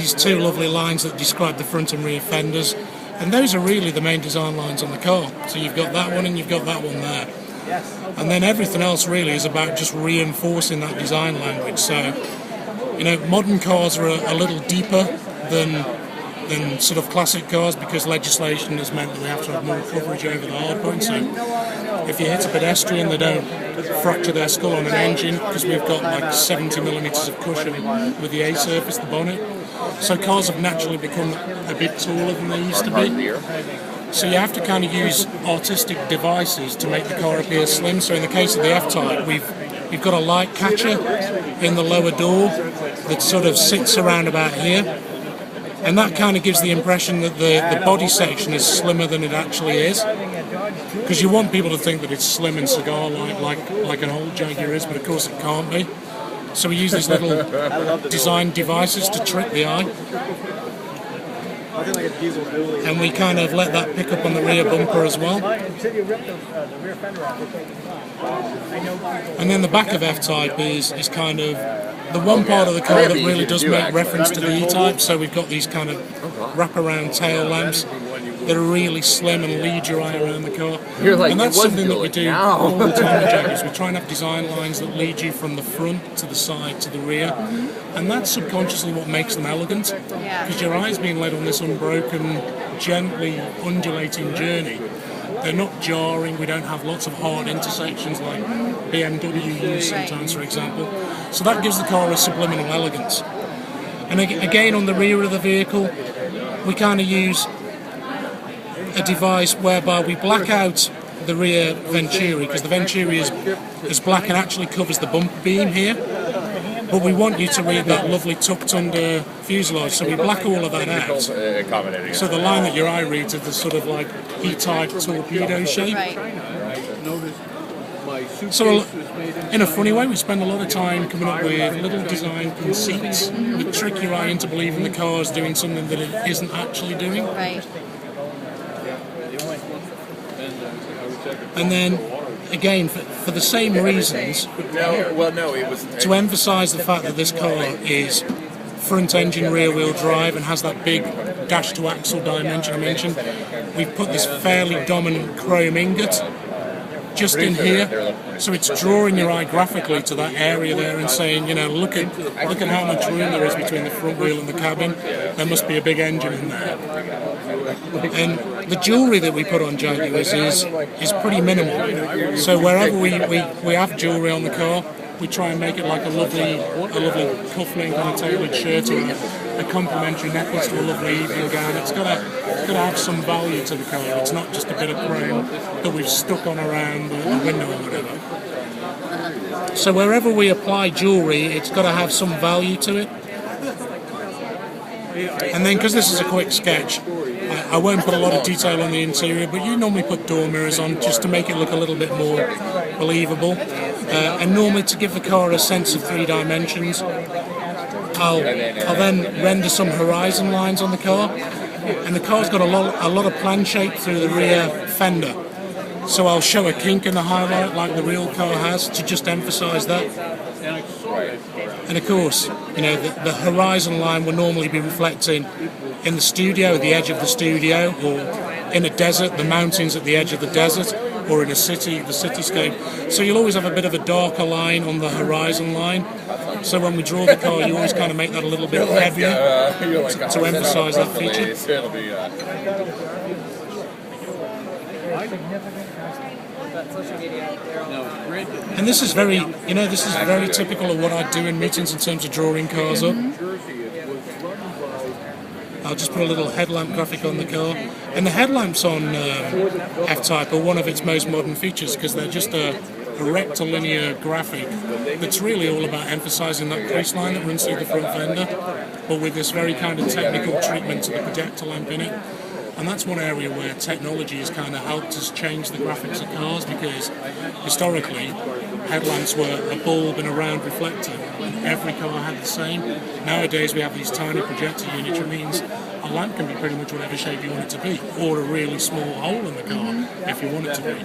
these two lovely lines that describe the front and rear fenders, and those are really the main design lines on the car. So you've got that one and you've got that one there. And then everything else really is about just reinforcing that design language. So, you know, modern cars are a little deeper than sort of classic cars because legislation has meant that we have to have more coverage over the hard points. So if you hit a pedestrian, they don't fracture their skull on an engine because we've got like 70 millimetres of cushion with the A surface, the bonnet. So cars have naturally become a bit taller than they used to be. So you have to kind of use artistic devices to make the car appear slim. So in the case of the F-Type, we've got a light catcher in the lower door that sort of sits around about here. And that kind of gives the impression that the body section is slimmer than it actually is. Because you want people to think that it's slim and cigar-like an old Jaguar is, but of course it can't be. So we use these little design devices to trick the eye. And we kind of let that pick up on the rear bumper as well. And then the back of F-Type is kind of the one part of the car that really does make reference to the E-Type. So we've got these kind of wraparound tail lamps that are really slim and lead your eye around the car. And that's something that we do all the time with Jaguars. We try and have design lines that lead you from the front to the side to the rear. And that's subconsciously what makes them elegant. Because your eye's being led on this unbroken, gently undulating journey. They're not jarring, we don't have lots of hard intersections like BMW use sometimes, for example. So that gives the car a subliminal elegance. And again, on the rear of the vehicle, we kind of use a device whereby we black out the rear venturi, because the venturi is black and actually covers the bumper beam here. But we want you to read that lovely tucked under fuselage, so we black all of that out. So the line that your eye reads is the sort of like E-Type torpedo shape. So in a funny way, we spend a lot of time coming up with little design conceits that trick your eye into believing the car is doing something that it isn't actually doing. And then, again, for the same reasons, to emphasise the fact that this car is front engine rear wheel drive and has that big dash to axle dimension I mentioned, we've put this fairly dominant chrome ingot just in here, so it's drawing your eye graphically to that area there and saying, you know, look at how much room there is between the front wheel and the cabin. There must be a big engine in there. And the jewellery that we put on Jaguars is pretty minimal. So wherever we have jewellery on the car, we try and make it like a lovely cufflink on a tailored shirt or a complimentary necklace to a lovely evening gown. It's got to have some value to the car. It's not just a bit of chrome that we've stuck on around the window or whatever. So wherever we apply jewellery, it's got to have some value to it. And then, because this is a quick sketch, I won't put a lot of detail on the interior, but you normally put door mirrors on just to make it look a little bit more believable. And normally to give the car a sense of three dimensions, I'll then render some horizon lines on the car. And the car's got a lot of plan shape through the rear fender. So I'll show a kink in the highlight like the real car has to just emphasise that. And of course, you know, the horizon line will normally be reflecting in the studio, at the edge of the studio, or in a desert, the mountains at the edge of the desert, or in a city, the cityscape. So you'll always have a bit of a darker line on the horizon line. So when we draw the car, you always kind of make that a little bit heavier to emphasise that feature. And this is very typical of what I do in meetings in terms of drawing cars up. I'll just put a little headlamp graphic on the car. And the headlamps on F-Type are one of its most modern features because they're just a rectilinear graphic that's really all about emphasising that crease line that runs through the front fender, but with this very kind of technical treatment to the projector lamp in it. And that's one area where technology has kind of helped us change the graphics of cars, because historically headlamps were a bulb and a round reflector and every car had the same. Nowadays we have these tiny projector units, which means a lamp can be pretty much whatever shape you want it to be, or a really small hole in the car if you want it to be.